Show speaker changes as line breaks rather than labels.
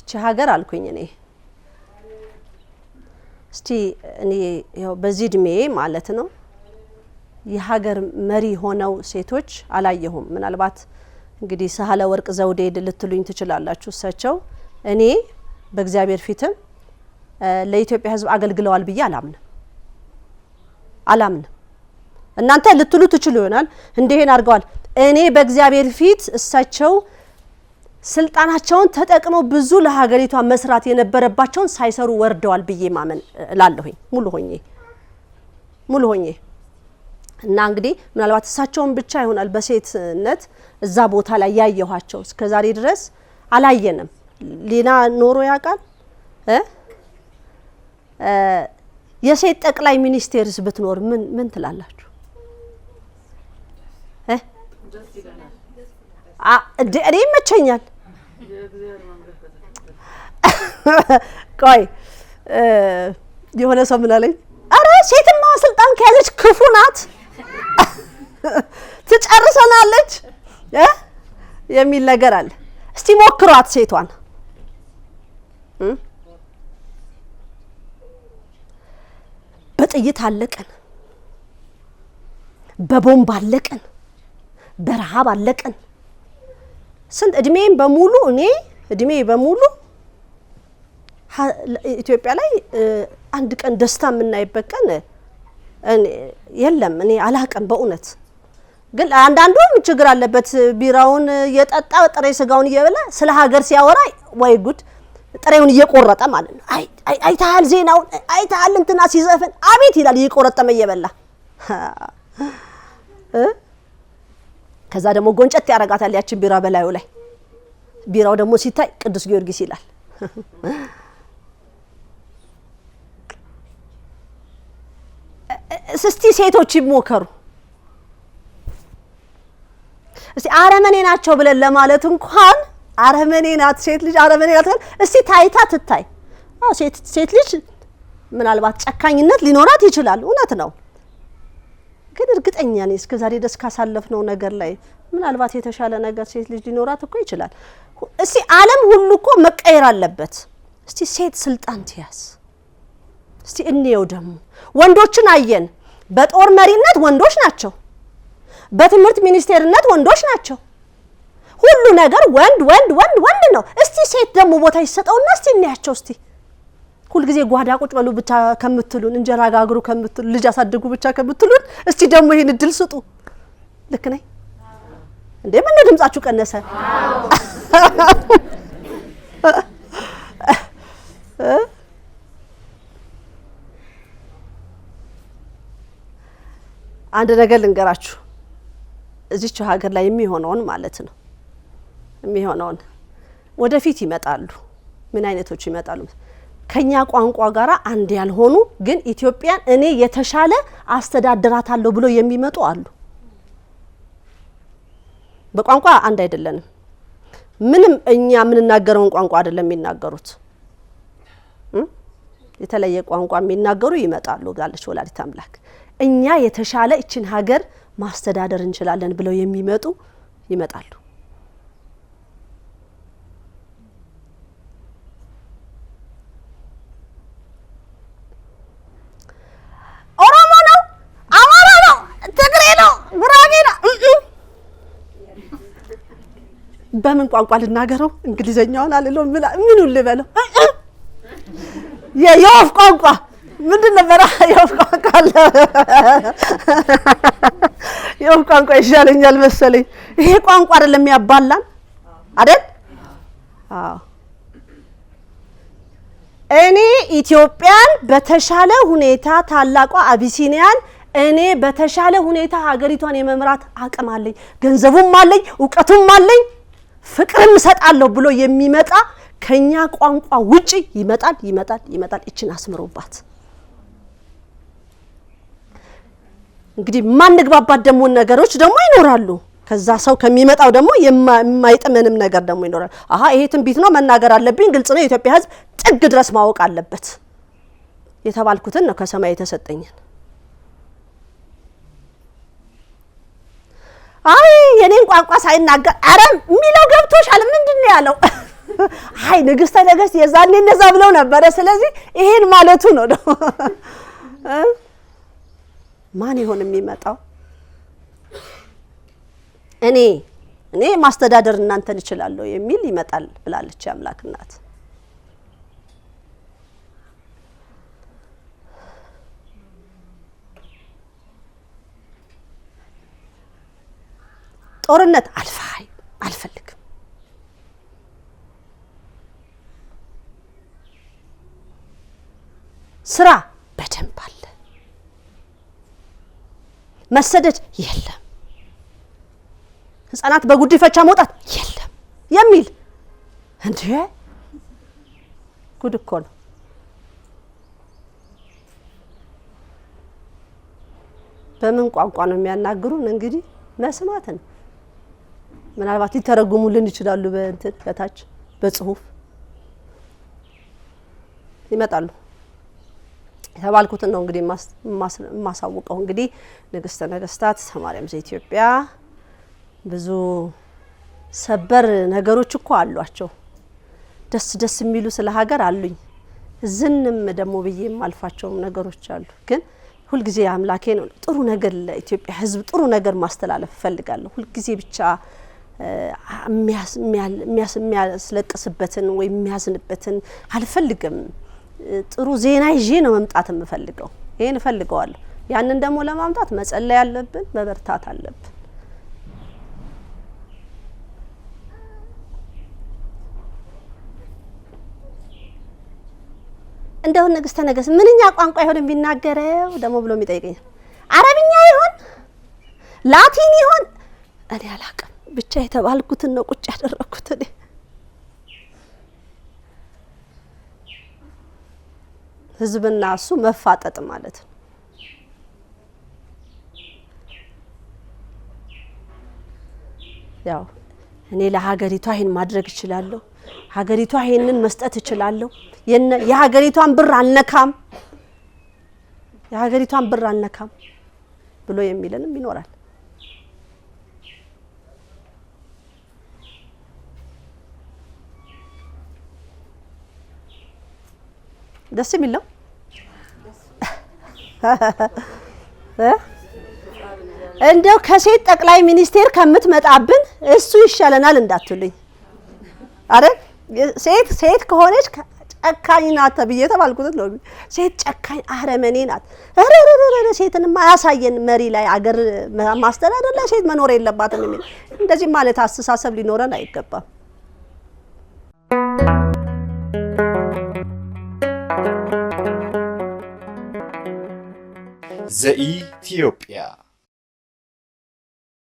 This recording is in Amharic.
እቺ ሀገር አልኩኝ እስቲ እኔ ያው በዚህ እድሜ ማለት ነው የሀገር መሪ ሆነው ሴቶች አላየሁም ምናልባት እንግዲህ ሳህለ ወርቅ ዘውዴ ልትሉኝ ትችላላችሁ እሳቸው እኔ በእግዚአብሔር ፊትም ለኢትዮጵያ ህዝብ አገልግለዋል ብዬ አላምንም እናንተ ልትሉ ትችሉ ይሆናል እንደሄን አርገዋል እኔ በእግዚአብሔር ፊት እሳቸው ስልጣናቸውን ተጠቅመው ብዙ ለሀገሪቷ መስራት የነበረባቸውን ሳይሰሩ ወርደዋል ብዬ ማመን ላለሁኝ ሙሉ ሆኜ እና እንግዲህ ምናልባት እሳቸውን ብቻ ይሆናል በሴትነት እዛ ቦታ ላይ ያየኋቸው እስከዛሬ ድረስ አላየንም ሊና ኖሮ ያቃል የሴት ጠቅላይ ሚኒስቴርስ ብትኖር ምን ትላላችሁ እኔ ይመቸኛል ቆይ የሆነ ሰው ምን አለኝ አረ ሴትማ ስልጣን ከያዘች ክፉ ናት ትጨርሰናለች የሚል ነገር አለ እስቲ ሞክሯት ሴቷን በጥይት አለቀን በቦምብ አለቀን በረሃብ አለቀን ስንት እድሜን በሙሉ ኢትዮጵያ ላይ አንድ ቀን ደስታ የምናይበት ቀን የለም እኔ አላቀም በእውነት ግን አንዳንዱ ችግር አለበት ቢራውን የጠጣ ጥሬ ስጋውን እየበላ ስለ ሀገር ሲያወራ ወይ ጉድ ጥሬውን እየቆረጠ ማለት ነው አይታል ዜናውን አይታል እንትና ሲዘፈን አቤት ይላል እየቆረጠመ እየበላ ከዛ ደግሞ ጎንጨት ያረጋታል ያቺ ቢራ በላዩ ላይ ቢራው ደግሞ ሲታይ ቅዱስ ጊዮርጊስ ይላል እስቲ ሴቶች ይሞከሩ እስቲ አረመኔ ናቸው ብለን ለማለት እንኳን አረመኔ ናት ሴት ልጅ አረመኔ ናት እስቲ ታይታ ትታይ ሴት ልጅ ምናልባት ጨካኝነት ሊኖራት ይችላል እውነት ነው ግን እርግጠኛ ነኝ እስከዛሬ ደስ ካሳለፍነው ነገር ላይ ምናልባት የተሻለ ነገር ሴት ልጅ ሊኖራት እኮ ይችላል እስቲ ዓለም ሁሉ እኮ መቀየር አለበት እስቲ ሴት ስልጣን ትያዝ እስቲ እንየው ደግሞ ወንዶችን አየን በጦር መሪነት ወንዶች ናቸው በትምህርት ሚኒስቴርነት ወንዶች ናቸው ሁሉ ነገር ወንድ ነው እስቲ ሴት ደግሞ ቦታ ይሰጠውና እስቲ እንያቸው እስቲ ሁሉ ጊዜ ጓዳ ቁጭ በሉ ብቻ ከምትሉን እንጀራ ጋግሩ ከምትሉ ልጅ አሳድጉ ብቻ ከምትሉን እስቲ ደግሞ ይሄን እድል ስጡ ልክ ነኝ እንዴ ምን ድምጻችሁ ቀነሰ አንድ ነገር ልንገራችሁ እዚች ሀገር ላይ የሚሆነውን ማለት ነው የሚሆነውን ወደፊት ይመጣሉ ምን አይነቶች ይመጣሉ ከኛ ቋንቋ ጋራ አንድ ያልሆኑ ግን ኢትዮጵያን እኔ የተሻለ አስተዳድራታለሁ ብሎ የሚመጡ አሉ በቋንቋ አንድ አይደለንም ምንም እኛ ምንናገረውን ቋንቋ አይደለም የሚናገሩት የተለየ ቋንቋ የሚናገሩ ይመጣሉ ጋለች ወላዲተ አምላክ እኛ የተሻለ እቺን ሀገር ማስተዳደር እንችላለን ብለው የሚመጡ ይመጣሉ ኦሮሞ ነው አማራ ነው ትግሬ ነው ጉራጌ ነው በምን ቋንቋ ልናገረው እንግሊዘኛውን አልለው ምኑን ልበለው የወፍ ቋንቋ ምንድን ነበር የወፍ ቋንቋ አለ የወፍ ቋንቋ ይሻለኛል መሰለኝ ይሄ ቋንቋ አይደለም ያባላን አይደል አዎ እኔ ኢትዮጵያን በተሻለ ሁኔታ ታላቋ አቢሲኒያን እኔ በተሻለ ሁኔታ ሀገሪቷን የመምራት አቅም አለኝ ገንዘቡም አለኝ ዕውቀቱም አለኝ ፍቅርም ሰጣለሁ ብሎ የሚመጣ ከኛ ቋንቋ ውጪ ይመጣል እቺን አስምሮባት እንግዲህ ማንግባባት ደግሞ ነገሮች ደግሞ ይኖራሉ ከዛ ሰው ከሚመጣው ደግሞ የማይጥመንም ነገር ደግሞ ይኖራል አሃ ይሄ ትንቢት ነው መናገር አለብኝ ግልጽ ነው የኢትዮጵያ ህዝብ ጥግ ድረስ ማወቅ አለበት የተባልኩትን ነው ከሰማይ የተሰጠኝን አይ የኔን ቋንቋ ሳይናገር አረ ሚለው ገብቶሻል ምንድነው ያለው አይ ንግስተ ነገስት የዛኔ እንደዛ ብለው ነበር ስለዚህ ይሄን ማለቱ ነው ማን ይሆን የሚመጣው እኔ ማስተዳደር እናንተን እችላለሁ የሚል ይመጣል ብላለች አምላክ እናት ጦርነት አልፈልግም ስራ በደንብ አለ መሰደድ የለም ህፃናት በጉዲፈቻ መውጣት የለም የሚል እንዴ ጉድ እኮ ነው በምን ቋንቋ ነው የሚያናግሩን እንግዲህ መስማት ነው ምናልባት ይተረጉሙልን ይችላሉ በእንትን ከታች በጽሁፍ ይመጣሉ የተባልኩት ነው እንግዲህ ማሳወቀው እንግዲህ ንግስተ ነገስታት ማርያም ዘኢትዮጵያ ብዙ ሰበር ነገሮች እኮ አሏቸው ደስ የሚሉ ስለ ሀገር አሉኝ ዝንም ደሞ በየም አልፋቸው ነገሮች አሉ ግን ሁሉ ጊዜ አምላኬ ነው ጥሩ ነገር ለኢትዮጵያ ህዝብ ጥሩ ነገር ማስተላለፍ ፈልጋለሁ ሁሉ ጊዜ ብቻ የሚያስለቅስበትን ወይ የሚያዝንበትን አልፈልግም ጥሩ ዜና ይዤ ነው መምጣት የምፈልገው ይሄን ፈልገዋለሁ ያንን ደሞ ለማምጣት መጸለይ ያለብን በበርታት አለብን እንደው ንግስተ ነገስት ምንኛ ቋንቋ ይሆን የሚናገረው ደሞ ብሎ የሚጠይቀኝ አረብኛ ይሆን ላቲን ይሆን እኔ አላውቅም ብቻ የተባልኩት ነው ቁጭ ያደረኩት እኔ ህዝብና እሱ መፋጠጥ ማለት ነው ያው እኔ ለሀገሪቷ ይሄን ማድረግ እችላለሁ ሀገሪቷ ይሄንን መስጠት እችላለሁ የሀገሪቷን ብር አልነካም ብሎ የሚለንም ይኖራል ደስ የሚለው እንደው ከሴት ጠቅላይ ሚኒስቴር ከምትመጣብን እሱ ይሻለናል እንዳትሉኝ አይደል ሴት ከሆነች ጨካኝ ናት ተብዬ ተባልኩት ነው ሴት ጨካኝ አረመኔ ናት ሴትንማ ያሳየን መሪ ላይ አገር ማስተዳደር ላይ ሴት መኖር የለባትም የሚል እንደዚህ ማለት አስተሳሰብ ሊኖረን አይገባም
ዘኢትዮጵያ